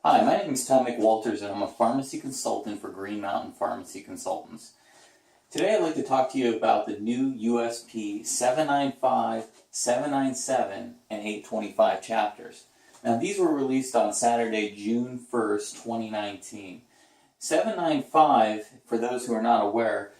Hi, my name is Tom McWalters and I'm a pharmacy consultant for Green Mountain Pharmacy Consultants. Today I'd like to talk to you about the new USP 795, 797, and 825 chapters. Now these were released on Saturday, June 1st, 2019. 795, for those who are not aware,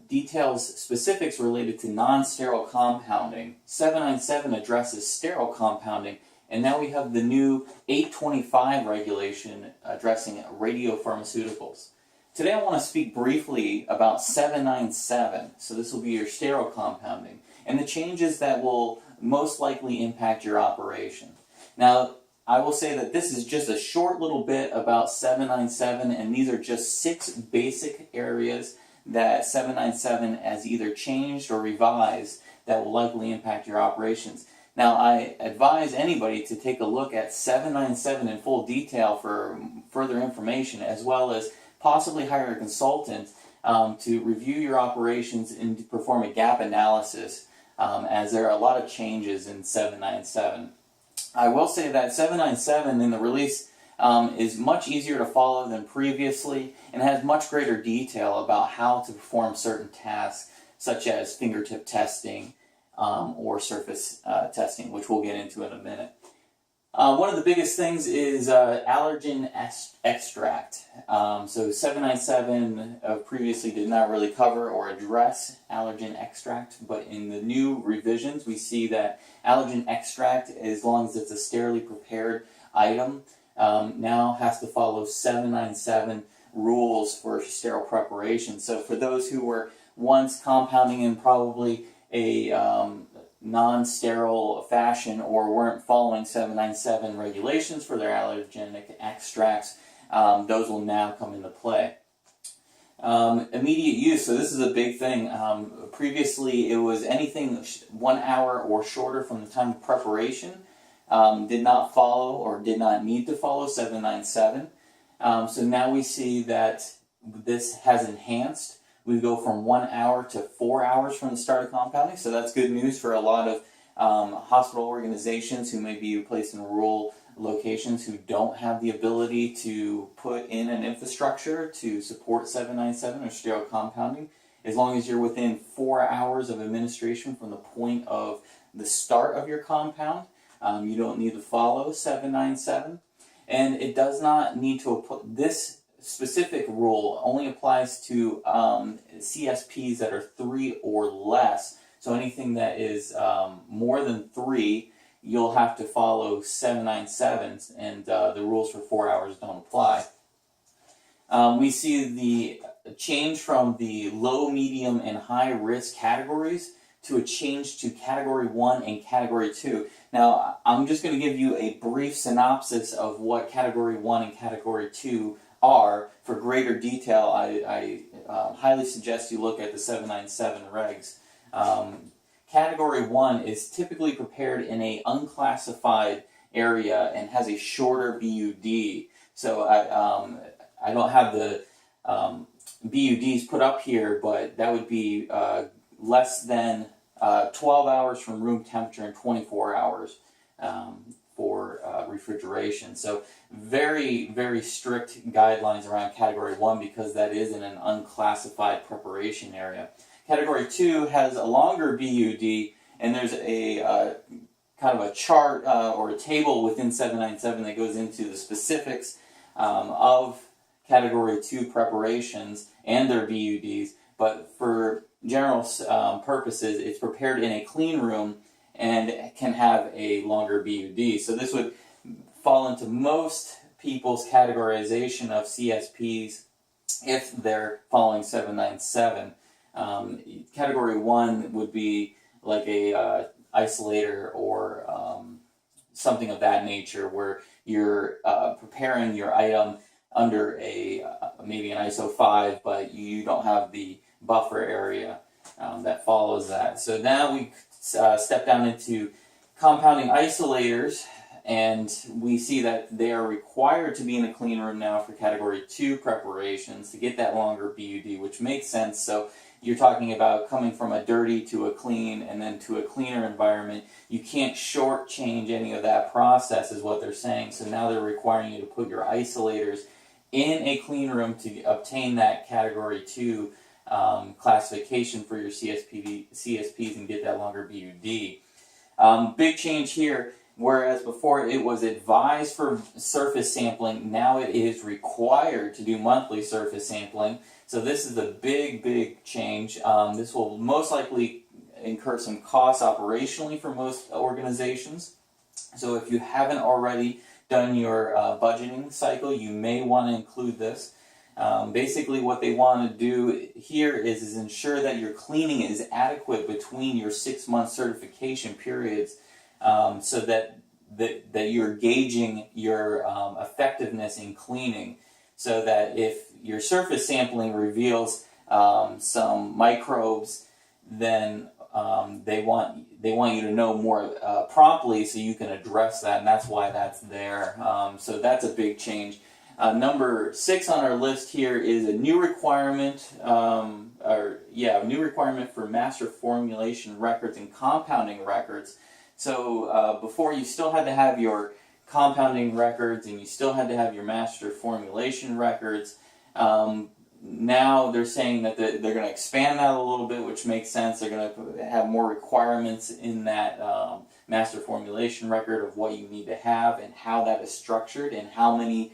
details specifics related to non-sterile compounding. 797 addresses sterile compounding. And now we have the new 825 regulation addressing radiopharmaceuticals. Today I want to speak briefly about 797, so this will be your sterile compounding, and the changes that will most likely impact your operation. Now, I will say that this is just a short little bit about 797, and these are just 6 basic areas that 797 has either changed or revised that will likely impact your operations. Now, I advise anybody to take a look at 797 in full detail for further information, as well as possibly hire a consultant to review your operations and to perform a gap analysis, as there are a lot of changes in 797. I will say that 797 in the release is much easier to follow than previously and has much greater detail about how to perform certain tasks, such as fingertip testing, or surface testing, which we'll get into in a minute. One of the biggest things is allergen extract. So 797 previously did not really cover or address allergen extract, but in the new revisions we see that allergen extract, as long as it's a sterilely prepared item, now has to follow 797 rules for sterile preparation. So for those who were once compounding in probably a non-sterile fashion or weren't following 797 regulations for their allergenic extracts, those will now come into play. Immediate use, so this is a big thing. Previously it was anything 1 hour or shorter from the time of preparation did not follow or did not need to follow 797. So now we see that this has enhanced. We go from 1 hour to 4 hours from the start of compounding, so that's good news for a lot of hospital organizations who may be placed in rural locations who don't have the ability to put in an infrastructure to support 797 or sterile compounding. As long as you're within 4 hours of administration from the point of the start of your compound, you don't need to follow 797. And it does not need to, this specific rule only applies to CSPs that are 3 or less. So anything that is more than 3, you'll have to follow 797, and the rules for 4 hours don't apply. We see the change from the low, medium, and high risk categories to a change to Category 1 and Category 2. Now, I'm just going to give you a brief synopsis of what Category 1 and Category 2 are. For greater detail, I highly suggest you look at the 797 regs. Category 1 is typically prepared in an unclassified area and has a shorter BUD. So I don't have the BUDs put up here, but that would be less than 12 hours from room temperature and 24 hours for refrigeration. So very, very strict guidelines around Category 1 because that is in an unclassified preparation area. Category 2 has a longer BUD, and there's a kind of a chart or a table within 797 that goes into the specifics of Category 2 preparations and their BUDs, but for general purposes, it's prepared in a clean room and can have a longer BUD. So this would fall into most people's categorization of CSPs if they're following 797. Category 1 would be like a isolator or something of that nature, where you're preparing your item under maybe an ISO 5, but you don't have the buffer area that follows that. So now we step down into compounding isolators, and we see that they are required to be in a clean room now for Category 2 preparations to get that longer BUD, which makes sense. So you're talking about coming from a dirty to a clean and then to a cleaner environment. You can't shortchange any of that process is what they're saying. So now they're requiring you to put your isolators in a clean room to obtain that Category 2 classification for your CSPs and get that longer BUD. Big change here. Whereas before it was advised for surface sampling, now it is required to do monthly surface sampling. So this is a big change. This will most likely incur some costs operationally for most organizations. So if you haven't already done your budgeting cycle, you may want to include this. Basically what they want to do here is ensure that your cleaning is adequate between your 6-month certification periods, so that you're gauging your effectiveness in cleaning, so that if your surface sampling reveals some microbes, then they want you to know more promptly so you can address that, and that's why that's there. So that's a big change. Number 6 on our list here is a new requirement, new requirement for master formulation records and compounding records. So before, you still had to have your compounding records and you still had to have your master formulation records. Now they're saying that they're going to expand that a little bit, which makes sense. They're going to have more requirements in that master formulation record of what you need to have and how that is structured and how many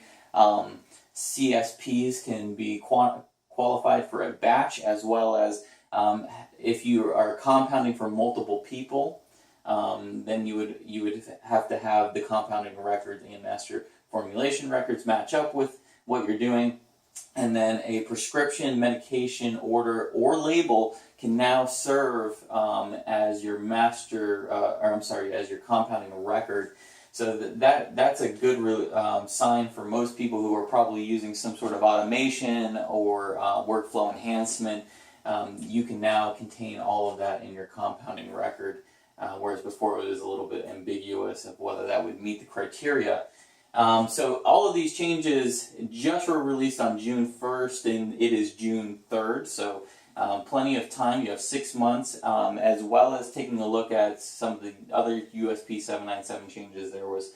CSPs can be qualified for a batch, as well as if you are compounding for multiple people, then you would have to have the compounding records and master formulation records match up with what you're doing. And then a prescription, medication, order, or label can now serve as your as your compounding record. So that's a good sign for most people who are probably using some sort of automation or workflow enhancement. You can now contain all of that in your compounding record, whereas before it was a little bit ambiguous of whether that would meet the criteria. So all of these changes just were released on June 1st, and it is June 3rd, so plenty of time. You have 6 months, as well as taking a look at some of the other USP 797 changes. There was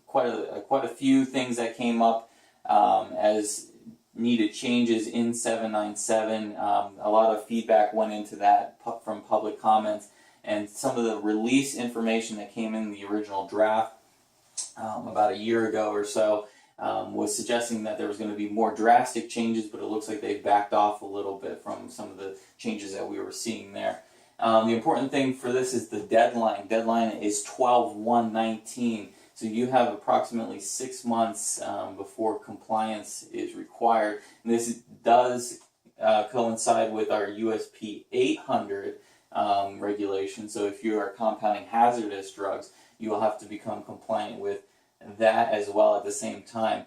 quite a few things that came up as needed changes in 797. A lot of feedback went into that from public comments, and some of the release information that came in the original draft about a year ago or so was suggesting that there was going to be more drastic changes, but it looks like they've backed off a little bit from some of the changes that we were seeing there. The important thing for this is the deadline. Deadline is 12/1/19, so you have approximately 6 months before compliance is required. And this does coincide with our USP 800 regulation. So if you are compounding hazardous drugs, you will have to become compliant with that as well at the same time.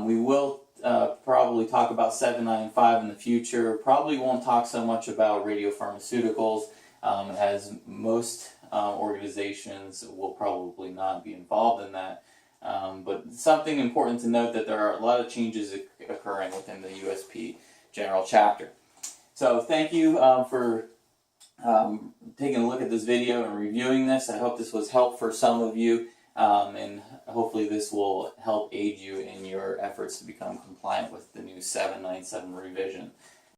We will probably talk about 795 in the future. Probably won't talk so much about radiopharmaceuticals, as most organizations will probably not be involved in that. But something important to note, that there are a lot of changes occurring within the USP General Chapter. So thank you for taking a look at this video and reviewing this. I hope this was helpful for some of you, and hopefully this will help aid you in your efforts to become compliant with the new 797 revision.